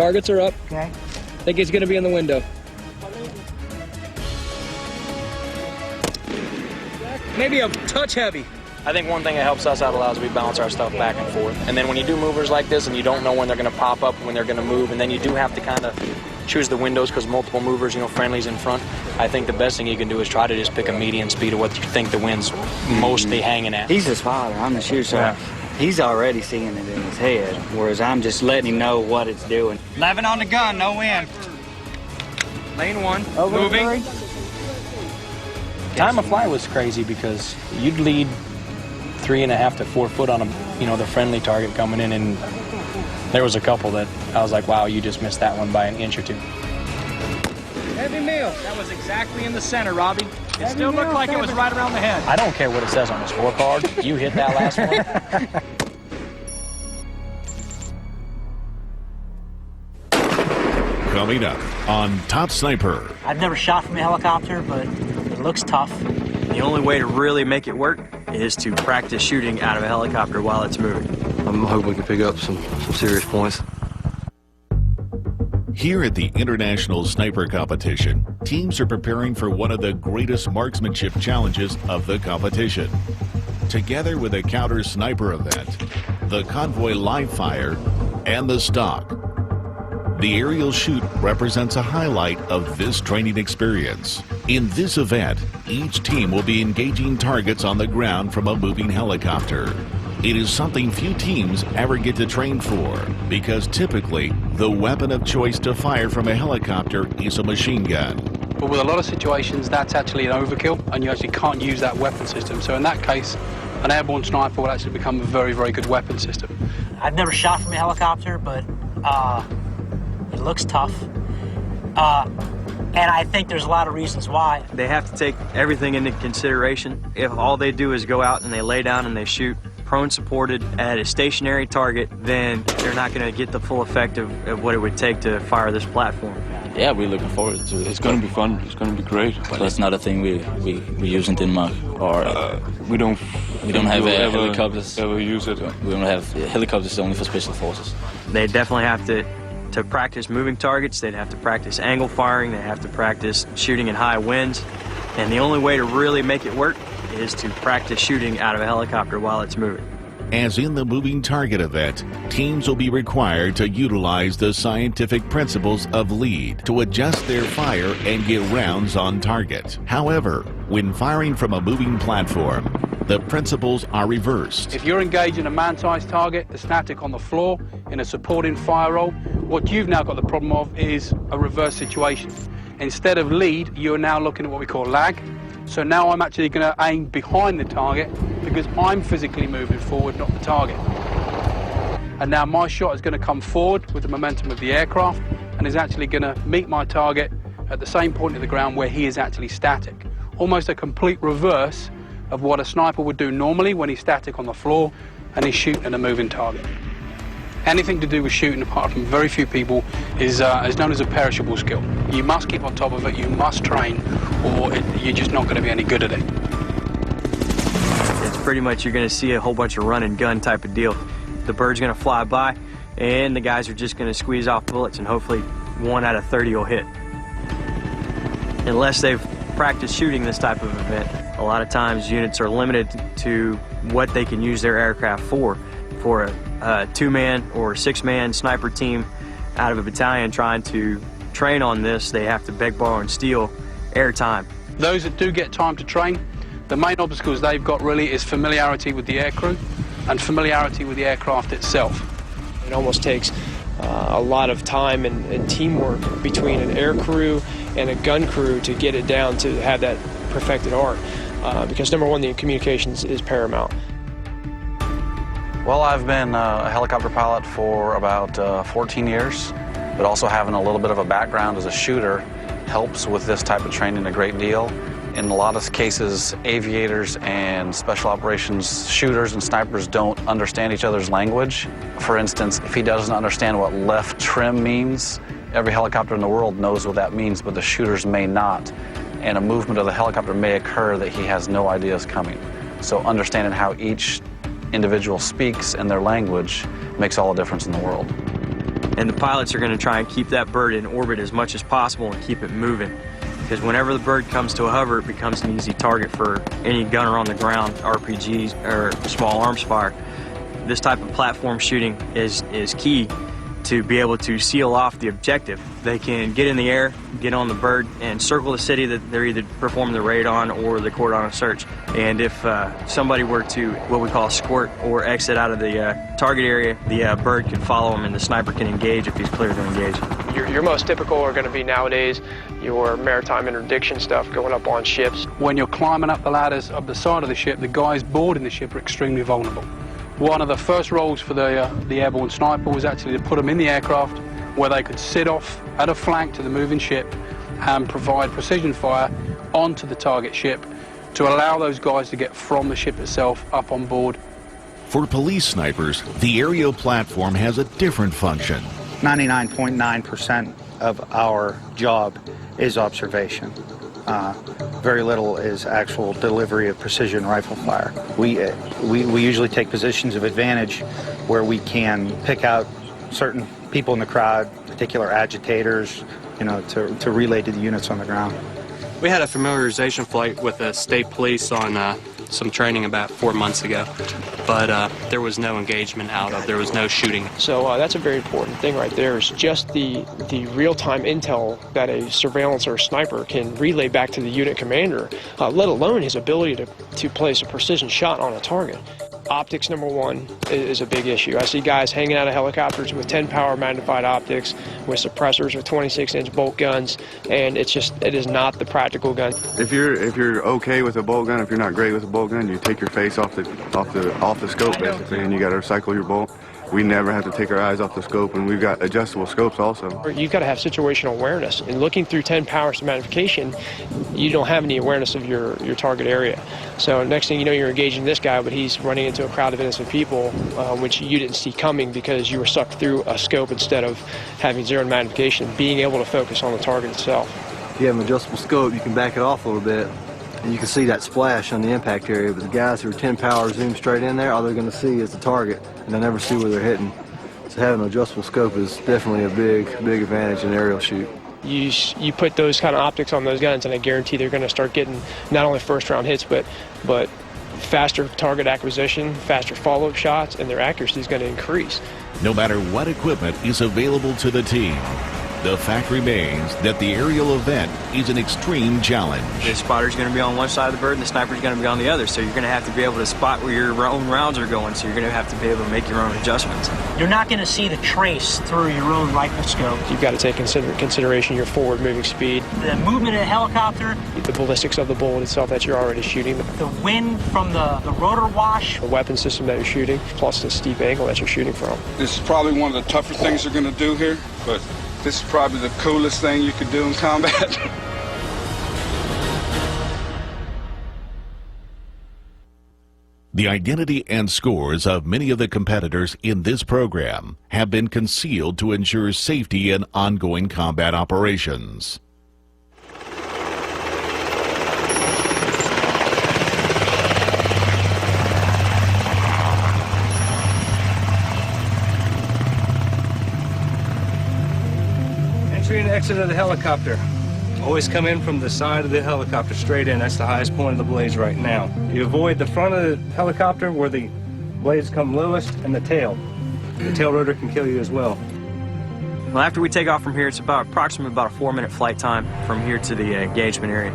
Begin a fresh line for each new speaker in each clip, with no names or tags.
Targets are up.
Okay.
I think he's going to be in the window. Maybe a touch heavy.
I think one thing that helps us out a lot is we bounce our stuff back and forth. And then when you do movers like this and you don't know when they're going to pop up, when they're going to move, and then you do have to kind of choose the windows because multiple movers, friendlies in front, I think the best thing you can do is try to just pick a median speed of what you think the wind's mostly hanging at.
He's the spotter. I'm the shooter, so he's already seeing it in his head, whereas I'm just letting him know what it's doing.
11 on the gun, no wind.
Lane 1,
Over
moving.
Time of flight was crazy because you'd lead 3.5 to 4 foot on a, the friendly target coming in, and there was a couple that I was like, wow, you just missed that one by an inch or two.
Heavy meal.
That was exactly in the center, Robbie.
It still looked like it was right around the head.
I don't care what it says on the scorecard. You hit that last one.
Coming up on Top Sniper.
I've never shot from a helicopter, but it looks tough.
The only way to really make it work is to practice shooting out of a helicopter while it's moving.
I'm hoping we can pick up some serious points.
Here at the International Sniper Competition, teams are preparing for one of the greatest marksmanship challenges of the competition. Together with a counter sniper event, the convoy live fire, and the stock. The aerial shoot represents a highlight of this training experience. In this event, each team will be engaging targets on the ground from a moving helicopter. It is something few teams ever get to train for, because typically the weapon of choice to fire from a helicopter is a machine gun.
But with a lot of situations, that's actually an overkill, and you actually can't use that weapon system. So in that case, an airborne sniper will actually become a very, very good weapon system.
I've never shot from a helicopter, but it looks tough. And I think there's a lot of reasons why.
They have to take everything into consideration. If all they do is go out and they lay down and they shoot prone supported at a stationary target, then they're not going to get the full effect of what it would take to fire this platform.
Yeah, we're looking forward to it. It's going to be fun. It's going to be great. But that's not a thing we use in Denmark. Or
we don't
have helicopters.
Ever use it.
We don't have helicopters only for special forces.
They definitely have to practice moving targets. They'd have to practice angle firing. They have to practice shooting in high winds. And the only way to really make it work is to practice shooting out of a helicopter while it's moving.
As in the moving target event, teams will be required to utilize the scientific principles of lead to adjust their fire and get rounds on target. However, when firing from a moving platform, the principles are reversed.
If you're engaging a man-sized target, the static on the floor, in a supporting fire role, what you've now got the problem of is a reverse situation. Instead of lead, you're now looking at what we call lag. So now I'm actually going to aim behind the target because I'm physically moving forward, not the target. And now my shot is going to come forward with the momentum of the aircraft and is actually going to meet my target at the same point of the ground where he is actually static. Almost a complete reverse of what a sniper would do normally when he's static on the floor and he's shooting at a moving target. Anything to do with shooting, apart from very few people, is known as a perishable skill. You must keep on top of it, you must train, or you're just not going to be any good at it.
It's pretty much you're going to see a whole bunch of run and gun type of deal. The bird's going to fly by, and the guys are just going to squeeze off bullets, and hopefully 1 out of 30 will hit. Unless they've practiced shooting this type of event, a lot of times units are limited to what they can use their aircraft for. For a 2-man or 6-man sniper team out of a battalion trying to train on this, they have to beg, borrow, and steal airtime.
Those that do get time to train, the main obstacles they've got really is familiarity with the aircrew and familiarity with the aircraft itself.
It almost takes a lot of time and teamwork between an air crew and a gun crew to get it down to have that perfected art, because number one, the communications is paramount.
Well, I've been a helicopter pilot for about 14 years, but also having a little bit of a background as a shooter helps with this type of training a great deal. In a lot of cases, aviators and special operations shooters and snipers don't understand each other's language. For instance, if he doesn't understand what left trim means, every helicopter in the world knows what that means, but the shooters may not. And a movement of the helicopter may occur that he has no idea is coming. So understanding how each individual speaks and their language makes all the difference in the world.
And the pilots are going to try and keep that bird in orbit as much as possible and keep it moving. Because whenever the bird comes to a hover, it becomes an easy target for any gunner on the ground, RPGs, or small arms fire. This type of platform shooting is key to be able to seal off the objective. They can get in the air, get on the bird, and circle the city that they're either performing the raid on or the cordon of search. And if somebody were to, what we call squirt or exit out of the target area, the bird can follow him and the sniper can engage if he's clear to engage.
Your most typical are going to be nowadays your maritime interdiction stuff going up on ships.
When you're climbing up the ladders up the side of the ship, the guys boarding the ship are extremely vulnerable. One of the first roles for the airborne sniper was actually to put them in the aircraft where they could sit off at a flank to the moving ship and provide precision fire onto the target ship to allow those guys to get from the ship itself up on board.
For police snipers, the aerial platform has a different function.
99.9% of our job is observation. Very little is actual delivery of precision rifle fire. We usually take positions of advantage where we can pick out certain people in the crowd, particular agitators, to relay to the units on the ground.
We had a familiarization flight with the state police on some training about 4 months ago, but there was no engagement there was no shooting.
So that's a very important thing right there, is just the real-time intel that a surveillance or a sniper can relay back to the unit commander, let alone his ability to place a precision shot on a target. Optics, number one, is a big issue. I see guys hanging out of helicopters with 10 power magnified optics, with suppressors with 26-inch bolt guns, and it is not the practical gun.
If you're okay with a bolt gun, if you're not great with a bolt gun, you take your face off the scope basically, and you got to recycle your bolt. We never have to take our eyes off the scope, and we've got adjustable scopes also.
You've got to have situational awareness. And looking through 10 powers to magnification, you don't have any awareness of your target area. So next thing you know, you're engaging this guy, but he's running into a crowd of innocent people, which you didn't see coming because you were sucked through a scope instead of having zero magnification, being able to focus on the target itself.
If you have an adjustable scope, you can back it off a little bit, and you can see that splash on the impact area, but the guys who are 10 power zoom straight in there, all they're going to see is the target, and they'll never see where they're hitting. So having an adjustable scope is definitely a big advantage in aerial shoot.
You put those kind of optics on those guns, and I guarantee they're going to start getting not only first-round hits, but faster target acquisition, faster follow-up shots, and their accuracy is going to increase.
No matter what equipment is available to the team, the fact remains that the aerial event is an extreme challenge.
The spotter's going to be on one side of the bird and the sniper's going to be on the other, so you're going to have to be able to spot where your own rounds are going, so you're going to have to be able to make your own adjustments.
You're not going to see the trace through your own rifle scope.
You've got to take consideration your forward moving speed,
the movement of the helicopter,
the ballistics of the bullet itself that you're already shooting,
the wind from the rotor wash,
the weapon system that you're shooting, plus the steep angle that you're shooting from.
This is probably one of the tougher things you're going to do here, but this is probably the coolest thing you could do in combat.
The identity and scores of many of the competitors in this program have been concealed to ensure safety in ongoing combat operations.
Entry and exit of the helicopter. Always come in from the side of the helicopter straight in. That's the highest point of the blades right now. You avoid the front of the helicopter where the blades come lowest, and the tail. The tail rotor can kill you as well.
Well, after we take off from here, it's approximately about a 4-minute flight time from here to the engagement area.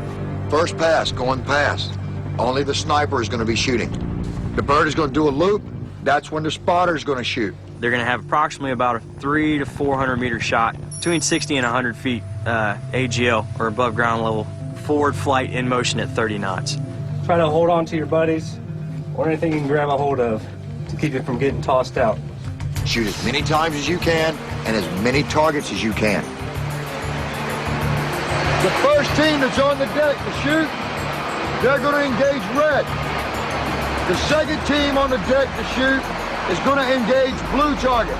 First pass, going past. Only the sniper is going to be shooting. The bird is going to do a loop. That's when the spotter is going to shoot.
They're going to have approximately about a 300 to 400 meter shot, between 60 and 100 feet AGL, or above ground level, forward flight in motion at 30 knots.
Try to hold on to your buddies or anything you can grab a hold of to keep it from getting tossed out.
Shoot as many times as you can and as many targets as you can. The first team that's on the deck to shoot, they're going to engage red. The second team on the deck to shoot is going to engage blue target.